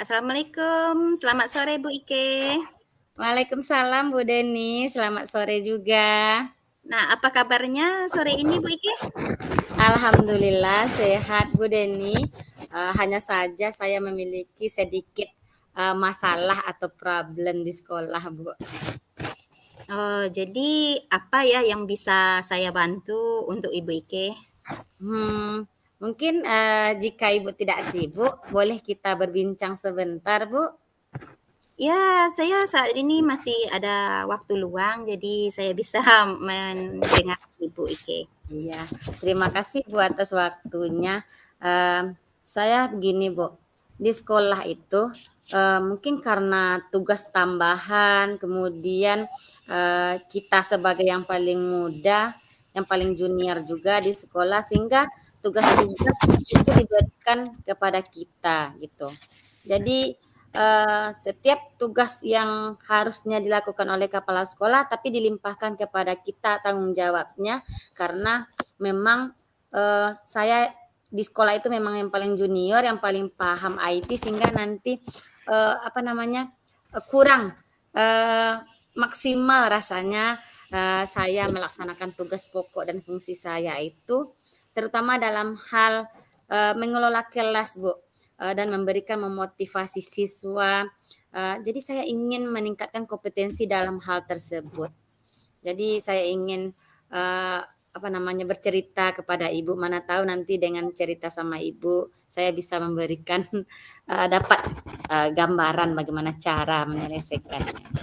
Assalamualaikum, selamat sore Bu Ike. Waalaikumsalam Bu Deni, selamat sore juga. Nah, apa kabarnya sore ini Bu Ike? Alhamdulillah sehat Bu Deni. Hanya saja saya memiliki sedikit masalah atau problem di sekolah Bu. Oh, jadi apa ya yang bisa saya bantu untuk Ibu Ike? Mungkin jika Ibu tidak sibuk, boleh kita berbincang sebentar Bu. Ya, saya saat ini masih ada waktu luang, jadi saya bisa mendengar Ibu Ike. Iya, terima kasih Bu atas waktunya. Saya begini Bu, di sekolah itu mungkin karena tugas tambahan, kemudian kita sebagai yang paling muda, yang paling junior juga di sekolah, sehingga tugas-tugas itu diberikan kepada kita gitu. Jadi setiap tugas yang harusnya dilakukan oleh kepala sekolah, tapi dilimpahkan kepada kita tanggung jawabnya karena memang saya di sekolah itu memang yang paling junior, yang paling paham IT sehingga nanti apa namanya kurang eh, maksimal rasanya saya melaksanakan tugas pokok dan fungsi saya itu, terutama dalam hal mengelola kelas, Bu, dan memberikan memotivasi siswa. Jadi saya ingin meningkatkan kompetensi dalam hal tersebut. Jadi saya ingin apa namanya bercerita kepada ibu, mana tahu nanti dengan cerita sama ibu saya bisa memberikan dapat gambaran bagaimana cara menyelesaikannya.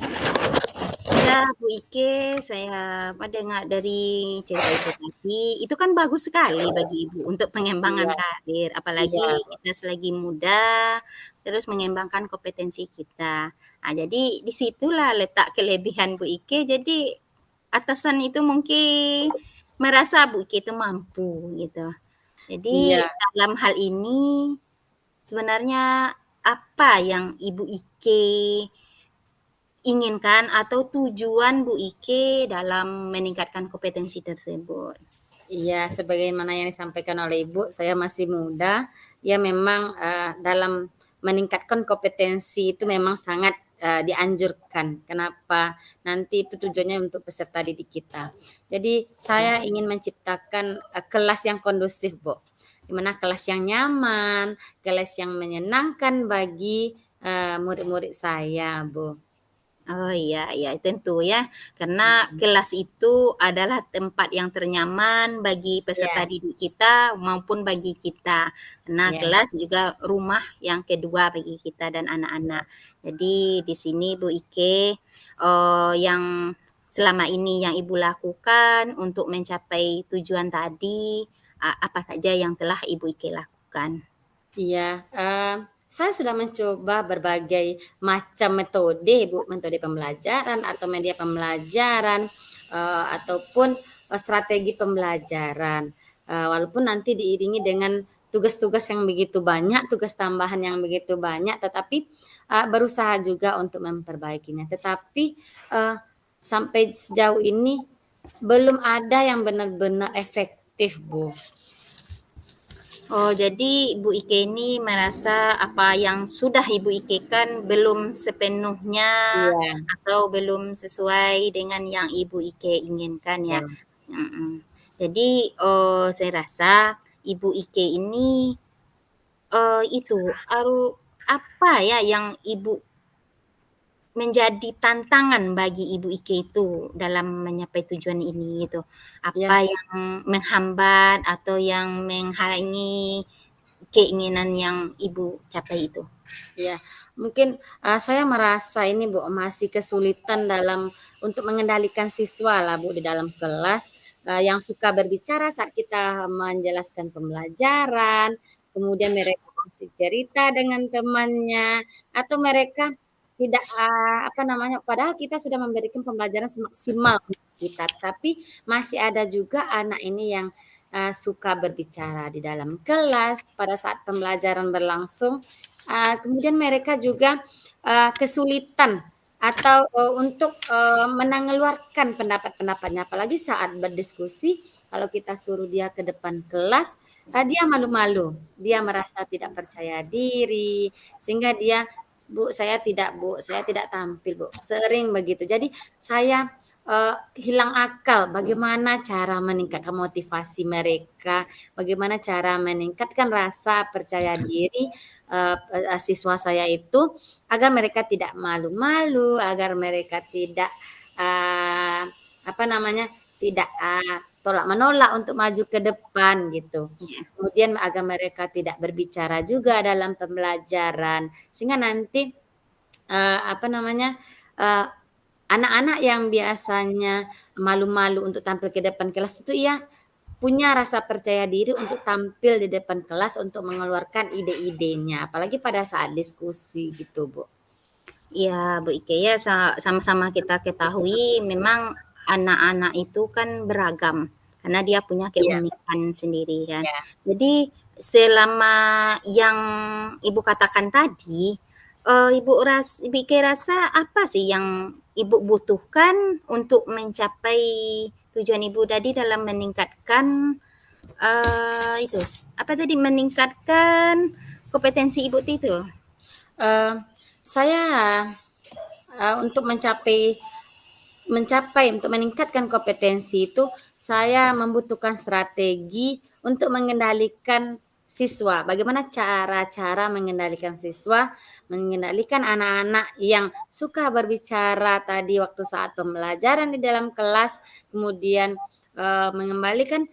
Ya, Bu Ike, saya mendengar dari cerita Ibu tadi, itu kan bagus sekali bagi Ibu untuk pengembangan Iya, karir, iya, apalagi kita selagi muda, terus mengembangkan kompetensi kita. Nah, jadi disitulah letak kelebihan Bu Ike, jadi atasan itu mungkin merasa Bu Ike itu mampu gitu. Jadi iya, dalam hal ini sebenarnya apa yang Ibu Ike inginkan atau tujuan Bu Ike dalam meningkatkan kompetensi tersebut? iya. Sebagaimana yang disampaikan oleh ibu, saya masih muda. Ya memang dalam meningkatkan kompetensi itu memang sangat dianjurkan. Kenapa? Nanti itu tujuannya untuk peserta didik kita. Jadi saya ingin menciptakan kelas yang kondusif, Bu. Di mana kelas yang nyaman, kelas yang menyenangkan bagi murid-murid saya, Bu. Oh iya, iya tentu ya, karena kelas itu adalah tempat yang ternyaman bagi peserta Ya, didik kita maupun bagi kita. Karena ya, kelas juga rumah yang kedua bagi kita dan anak-anak. Jadi di sini Bu Ike, yang selama ini yang Ibu lakukan untuk mencapai tujuan tadi, apa saja yang telah Ibu Ike lakukan? iya. Saya sudah mencoba berbagai macam metode, Bu, metode pembelajaran atau media pembelajaran, ataupun strategi pembelajaran. Walaupun nanti diiringi dengan tugas-tugas yang begitu banyak, tugas tambahan yang begitu banyak, tetapi berusaha juga untuk memperbaikinya. Tetapi eh, sampai sejauh ini belum ada yang benar-benar efektif, Bu. Oh, jadi Ibu Ike ini merasa apa yang sudah Ibu Ike kan belum sepenuhnya Iya, atau belum sesuai dengan yang Ibu Ike inginkan ya. ya. Mm-mm. Jadi saya rasa Ibu Ike ini itu apa ya yang Ibu menjadi tantangan bagi Ibu Ike itu dalam mencapai tujuan ini gitu. Apa Ya, yang menghambat atau yang menghalangi keinginan yang Ibu capai itu? ya, mungkin saya merasa ini Bu masih kesulitan dalam untuk mengendalikan siswa lah Bu di dalam kelas yang suka berbicara saat kita menjelaskan pembelajaran, kemudian mereka masih cerita dengan temannya, atau mereka tidak apa namanya, padahal kita sudah memberikan pembelajaran semaksimal untuk kita, tapi masih ada juga anak ini yang suka berbicara di dalam kelas pada saat pembelajaran berlangsung. Kemudian mereka juga kesulitan atau untuk mengeluarkan pendapat-pendapatnya, apalagi saat berdiskusi, kalau kita suruh dia ke depan kelas, Dia malu-malu, dia merasa tidak percaya diri, sehingga dia, Bu, saya tidak tampil, Bu." Sering begitu. Jadi saya, hilang akal bagaimana cara meningkatkan motivasi mereka, bagaimana cara meningkatkan rasa percaya diri, siswa saya itu, agar mereka tidak malu-malu, agar mereka tidak, eee, apa namanya, tidak, tolak-menolak untuk maju ke depan gitu. Iya. Kemudian agar mereka tidak berbicara juga dalam pembelajaran, sehingga nanti, apa namanya, eee, anak-anak yang biasanya malu-malu untuk tampil ke depan kelas itu ya punya rasa percaya diri untuk tampil di depan kelas untuk mengeluarkan ide-idenya, apalagi pada saat diskusi gitu, Bu. Iya, Bu Ike, ya sama-sama kita ketahui memang anak-anak itu kan beragam, karena dia punya Iya, keunikan sendiri kan. iya. Jadi selama yang Ibu katakan tadi, Ibu Ike rasa apa sih yang Ibu butuhkan untuk mencapai tujuan Ibu tadi dalam meningkatkan, itu, apa tadi, meningkatkan kompetensi Ibu itu? Eee, saya, untuk untuk meningkatkan kompetensi itu, saya membutuhkan strategi untuk mengendalikan siswa. Bagaimana cara-cara mengendalikan siswa, mengendalikan anak-anak yang suka berbicara tadi waktu saat pembelajaran di dalam kelas, kemudian, mengembalikan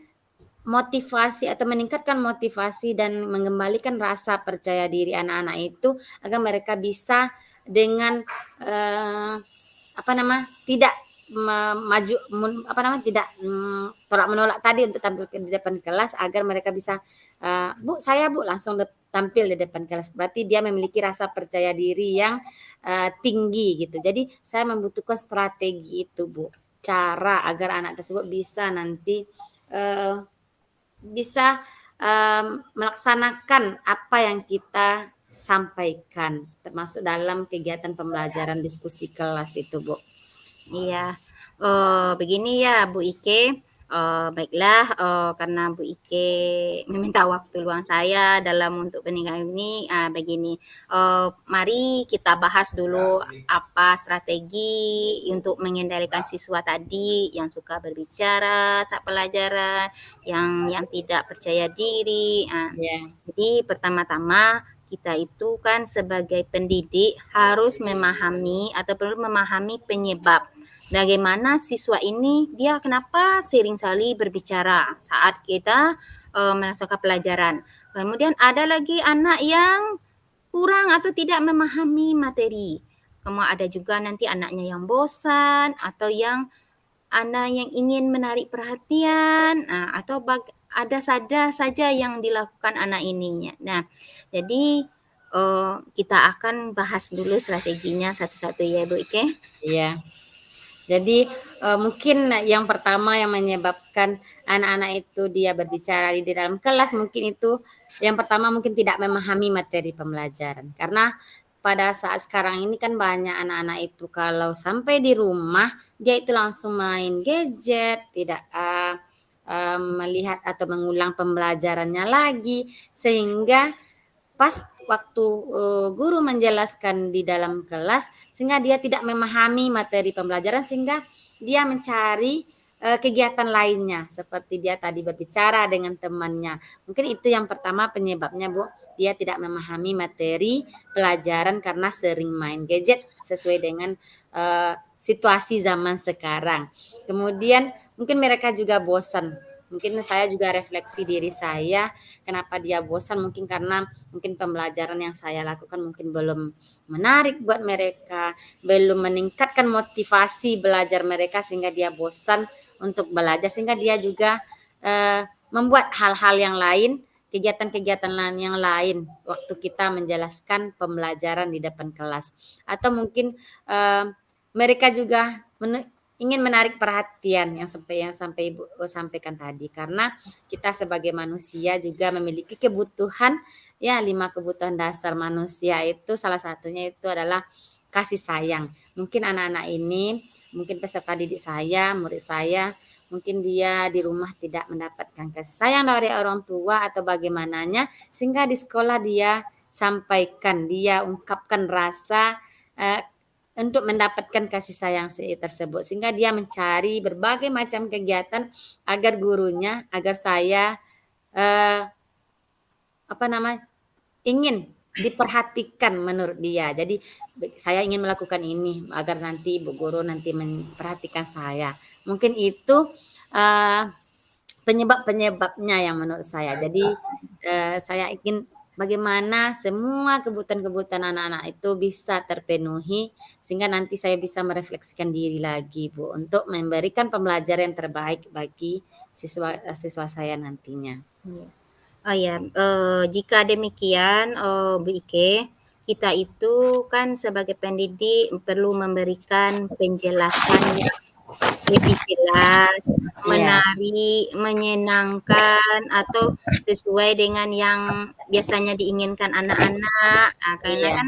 motivasi atau meningkatkan motivasi dan mengembalikan rasa percaya diri anak-anak itu agar mereka bisa dengan, eee, apa nama, tidak maju apa namanya, tidak, tolak-menolak tadi untuk tampil di depan kelas agar mereka bisa, "Bu, saya Bu," langsung tampil di depan kelas. Berarti dia memiliki rasa percaya diri yang, tinggi gitu. Jadi saya membutuhkan strategi itu, Bu. Cara agar anak tersebut bisa nanti, eee bisa, melaksanakan apa yang kita sampaikan, termasuk dalam kegiatan pembelajaran diskusi kelas itu, Bu. Iya, begini ya Bu Ike, baiklah, karena Bu Ike meminta waktu luang saya dalam untuk peningkatan ini, begini, mari kita bahas dulu apa strategi untuk mengendalikan siswa tadi yang suka berbicara saat pelajaran, yang tidak percaya diri. Iya, Jadi pertama-tama kita itu kan sebagai pendidik harus memahami atau perlu memahami penyebab bagaimana siswa ini dia kenapa sering sekali berbicara saat kita, melaksanakan pelajaran. Kemudian ada lagi anak yang kurang atau tidak memahami materi. Kemudian ada juga nanti anaknya yang bosan atau yang anak yang ingin menarik perhatian, atau ada saja yang dilakukan anak ini. Nah, jadi, kita akan bahas dulu strateginya satu-satu ya, Bu Ike. iya. Jadi, mungkin yang pertama yang menyebabkan anak-anak itu dia berbicara di dalam kelas mungkin itu, yang pertama mungkin tidak memahami materi pembelajaran. Karena pada saat sekarang ini kan banyak anak-anak itu kalau sampai di rumah, dia itu langsung main gadget, tidak, melihat atau mengulang pembelajarannya lagi, sehingga pas waktu, guru menjelaskan di dalam kelas, sehingga dia tidak memahami materi pembelajaran, sehingga dia mencari, kegiatan lainnya, seperti dia tadi berbicara dengan temannya. Mungkin itu yang pertama penyebabnya, Bu, dia tidak memahami materi pelajaran karena sering main gadget sesuai dengan, situasi zaman sekarang. Kemudian mungkin mereka juga bosan, mungkin saya juga refleksi diri saya, kenapa dia bosan, mungkin karena mungkin pembelajaran yang saya lakukan mungkin belum menarik buat mereka, belum meningkatkan motivasi belajar mereka sehingga dia bosan untuk belajar, sehingga dia juga, membuat hal-hal yang lain, kegiatan-kegiatan lain yang lain waktu kita menjelaskan pembelajaran di depan kelas. Atau mungkin, mereka juga ingin menarik perhatian yang sampai Ibu sampaikan tadi, karena kita sebagai manusia juga memiliki kebutuhan, ya 5 kebutuhan dasar manusia itu salah satunya itu adalah kasih sayang. Mungkin anak-anak ini, mungkin peserta didik saya, murid saya, mungkin dia di rumah tidak mendapatkan kasih sayang dari orang tua atau bagaimananya, sehingga di sekolah dia sampaikan, dia ungkapkan rasa eh, untuk mendapatkan kasih sayang tersebut, sehingga dia mencari berbagai macam kegiatan agar gurunya, agar saya eh, apa namanya, ingin diperhatikan menurut dia. Jadi saya ingin melakukan ini agar nanti ibu guru nanti memperhatikan saya. Mungkin itu eh, penyebab-penyebabnya yang menurut saya. Jadi saya ingin bagaimana semua kebutuhan-kebutuhan anak-anak itu bisa terpenuhi sehingga nanti saya bisa merefleksikan diri lagi, Bu, untuk memberikan pembelajaran yang terbaik bagi siswa saya nantinya. Iya. Oh ya, jika demikian, Bu Ike, kita itu kan sebagai pendidik perlu memberikan penjelasan yang lebih jelas, Iya, menarik, menyenangkan, atau sesuai dengan yang biasanya diinginkan anak-anak. Karena iya, kan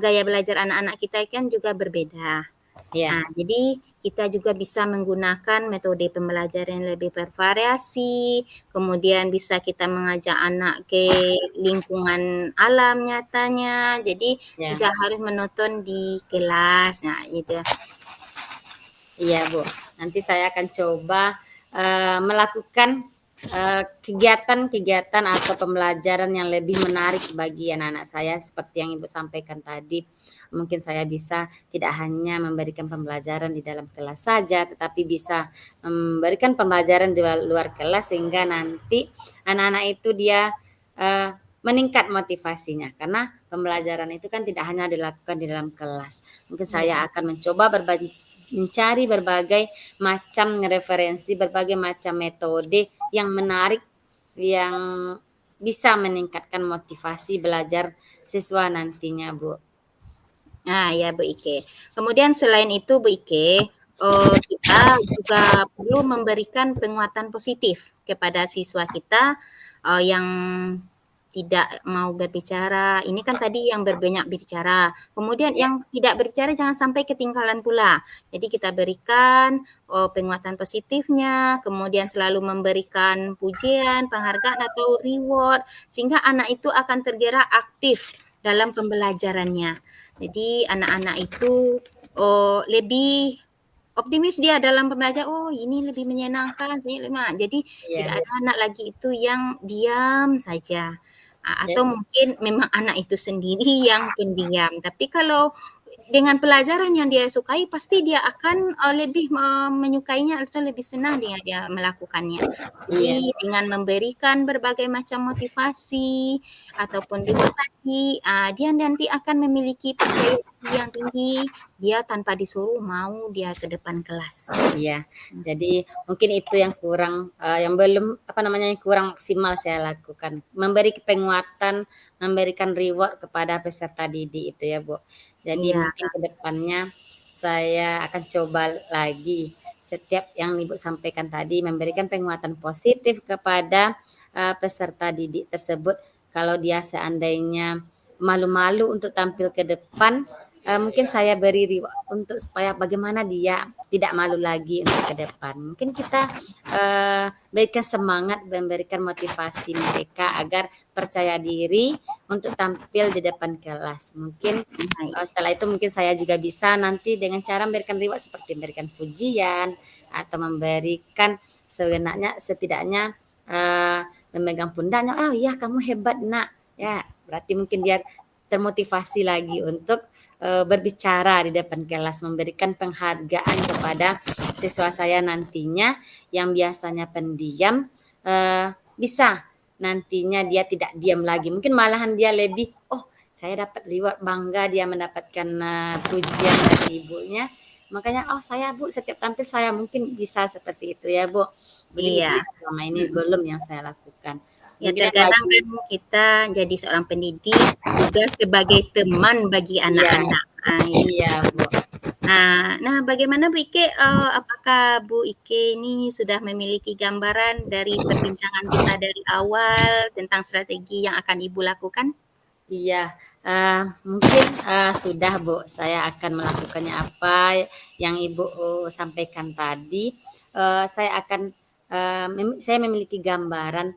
gaya belajar anak-anak kita kan juga berbeda. iya, Jadi kita juga bisa menggunakan metode pembelajaran yang lebih bervariasi, kemudian bisa kita mengajak anak ke lingkungan alam nyatanya, jadi iya. tidak harus menonton di kelas, gitu. Iya, Bu. Nanti saya akan coba melakukan kegiatan-kegiatan atau pembelajaran yang lebih menarik bagi anak-anak saya seperti yang Ibu sampaikan tadi. Mungkin saya bisa tidak hanya memberikan pembelajaran di dalam kelas saja, tetapi bisa memberikan pembelajaran di luar kelas sehingga nanti anak-anak itu dia meningkat motivasinya karena pembelajaran itu kan tidak hanya dilakukan di dalam kelas. Mungkin Iya. saya akan mencoba mencari berbagai macam referensi, berbagai macam metode yang menarik, yang bisa meningkatkan motivasi belajar siswa nantinya, Bu. Ya Bu Ike. Kemudian selain itu Bu Ike, kita juga perlu memberikan penguatan positif kepada siswa kita, yang tidak mau berbicara. Ini kan tadi yang berbanyak bicara. Kemudian Ya, yang tidak berbicara jangan sampai ketinggalan pula. Jadi kita berikan, penguatan positifnya, kemudian selalu memberikan pujian, penghargaan atau reward, sehingga anak itu akan tergerak aktif dalam pembelajarannya. Jadi anak-anak itu, lebih optimis dia dalam pembelajaran, "Oh ini lebih menyenangkan, saya jadi iya, tidak ada anak lagi itu yang diam saja, atau jadi mungkin memang anak itu sendiri yang pendiam. Tapi kalau dengan pelajaran yang dia sukai pasti dia akan, lebih menyukainya atau lebih senang dia melakukannya. iya. Jadi dengan memberikan berbagai macam motivasi ataupun reward tadi, dia nanti akan memiliki percaya diri yang tinggi, dia tanpa disuruh mau dia ke depan kelas. Iya, jadi mungkin itu yang kurang, yang belum, apa namanya, yang kurang maksimal saya lakukan. Memberi penguatan, memberikan reward kepada peserta didik itu ya, Bu. Jadi Iya, mungkin ke depannya saya akan coba lagi setiap yang Ibu sampaikan tadi, memberikan penguatan positif kepada, peserta didik tersebut. Kalau dia seandainya malu-malu untuk tampil ke depan, mungkin saya beri untuk supaya bagaimana dia tidak malu lagi untuk ke depan. Mungkin kita berikan semangat, memberikan motivasi mereka agar percaya diri untuk tampil di depan kelas. Mungkin baik. setelah itu mungkin saya juga bisa nanti dengan cara memberikan reward seperti memberikan pujian atau memberikan setidaknya memegang pundaknya, oh iya kamu hebat nak, ya berarti mungkin dia termotivasi lagi untuk berbicara di depan kelas, memberikan penghargaan kepada siswa saya nantinya yang biasanya pendiam, bisa nantinya dia tidak diam lagi. Mungkin malahan dia lebih, oh saya dapat reward, bangga dia mendapatkan pujian dari ibunya. Makanya, oh saya Bu, setiap tampil saya mungkin bisa seperti itu ya Bu. Begitu Iya, ya, selama ini mhm. belum yang saya lakukan. Ya Kemungkinan terkadang lagi, kan kita jadi seorang pendidik juga sebagai teman bagi iya, anak-anak. Iya. iya Bu. Nah bagaimana Bu Ike, apakah Bu Ike ini sudah memiliki gambaran dari perbincangan kita dari awal tentang strategi yang akan Ibu lakukan? Iya, mungkin, sudah Bu, saya akan melakukannya apa yang Ibu sampaikan tadi. saya akan, saya memiliki gambaran,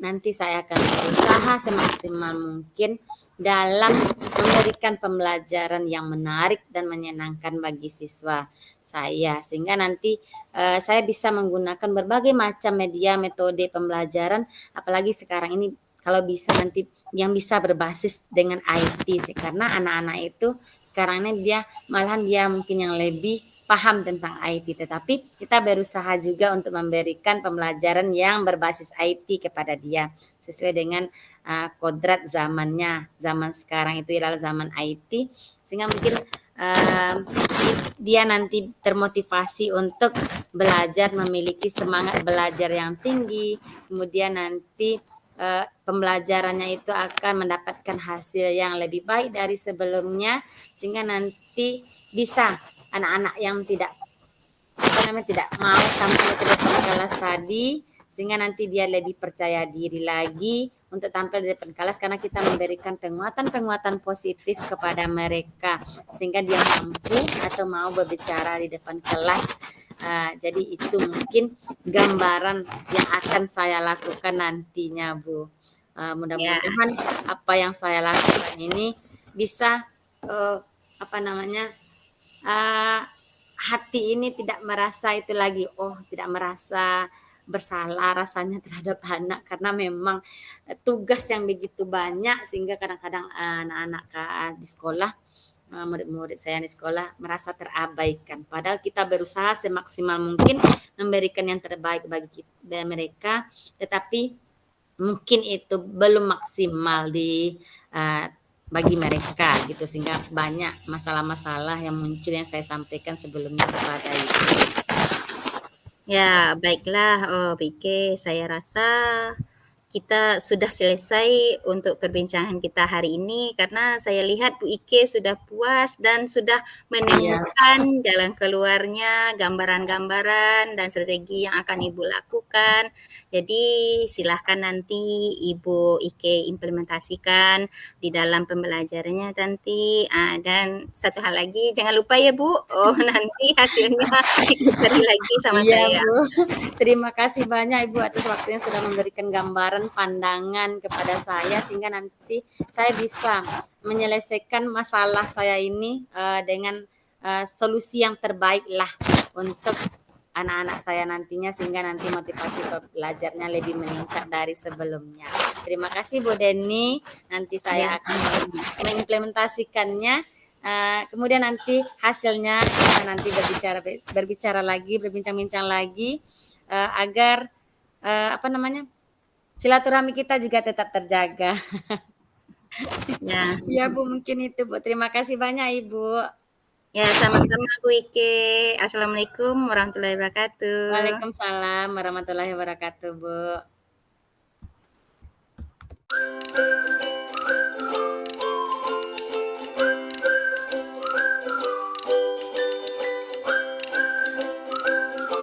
nanti saya akan berusaha semaksimal mungkin dalam memberikan pembelajaran yang menarik dan menyenangkan bagi siswa saya. Sehingga nanti, saya bisa menggunakan berbagai macam media, metode pembelajaran, apalagi sekarang ini kalau bisa nanti yang bisa berbasis dengan IT sih. Karena anak-anak itu sekarang ini malahan dia mungkin yang lebih paham tentang IT, tetapi kita berusaha juga untuk memberikan pembelajaran yang berbasis IT kepada dia sesuai dengan kodrat zamannya. Zaman sekarang itu adalah zaman IT, sehingga mungkin uh, dia nanti termotivasi untuk belajar, memiliki semangat belajar yang tinggi, kemudian nanti pembelajarannya itu akan mendapatkan hasil yang lebih baik dari sebelumnya, sehingga nanti bisa anak-anak yang tidak mau tampil ke depan kelas tadi, sehingga nanti dia lebih percaya diri lagi untuk tampil di depan kelas, karena kita memberikan penguatan-penguatan positif kepada mereka sehingga dia mampu atau mau berbicara di depan kelas. Jadi itu mungkin gambaran yang akan saya lakukan nantinya, Bu. Ya, Mudah-mudahan apa yang saya lakukan ini bisa, apa namanya, uh, hati ini tidak merasa itu lagi, tidak merasa bersalah rasanya terhadap anak, karena memang tugas yang begitu banyak sehingga kadang-kadang anak-anak di sekolah, murid-murid saya di sekolah merasa terabaikan. Padahal kita berusaha semaksimal mungkin memberikan yang terbaik bagi mereka, tetapi mungkin itu belum maksimal bagi mereka gitu, sehingga banyak masalah-masalah yang muncul yang saya sampaikan sebelumnya kepada ibu. ya baiklah, Pike, saya rasa kita sudah selesai untuk perbincangan kita hari ini karena saya lihat Bu Ike sudah puas dan sudah Iya, menemukan jalan keluarnya, gambaran-gambaran dan strategi yang akan Ibu lakukan. Jadi silahkan nanti Ibu Ike implementasikan di dalam pembelajarannya nanti. Dan satu hal lagi, jangan lupa ya Bu, nanti hasilnya dicari lagi sama iya saya. Bu. Terima kasih banyak Ibu atas waktunya sudah memberikan gambaran pandangan kepada saya sehingga nanti saya bisa menyelesaikan masalah saya ini dengan solusi yang terbaik lah untuk anak-anak saya nantinya, sehingga nanti motivasi belajarnya lebih meningkat dari sebelumnya. Terima kasih Bu Deni. Nanti Ya, saya akan sama-sama. mengimplementasikannya. Kemudian nanti hasilnya kita nanti berbicara lagi, berbincang-bincang lagi, agar apa namanya, silaturahmi kita juga tetap terjaga. Ya. Ya Bu, mungkin itu Bu. Terima kasih banyak Ibu. Ya, sama-sama Bu Ike. Assalamualaikum warahmatullahi wabarakatuh. Waalaikumsalam warahmatullahi wabarakatuh Bu.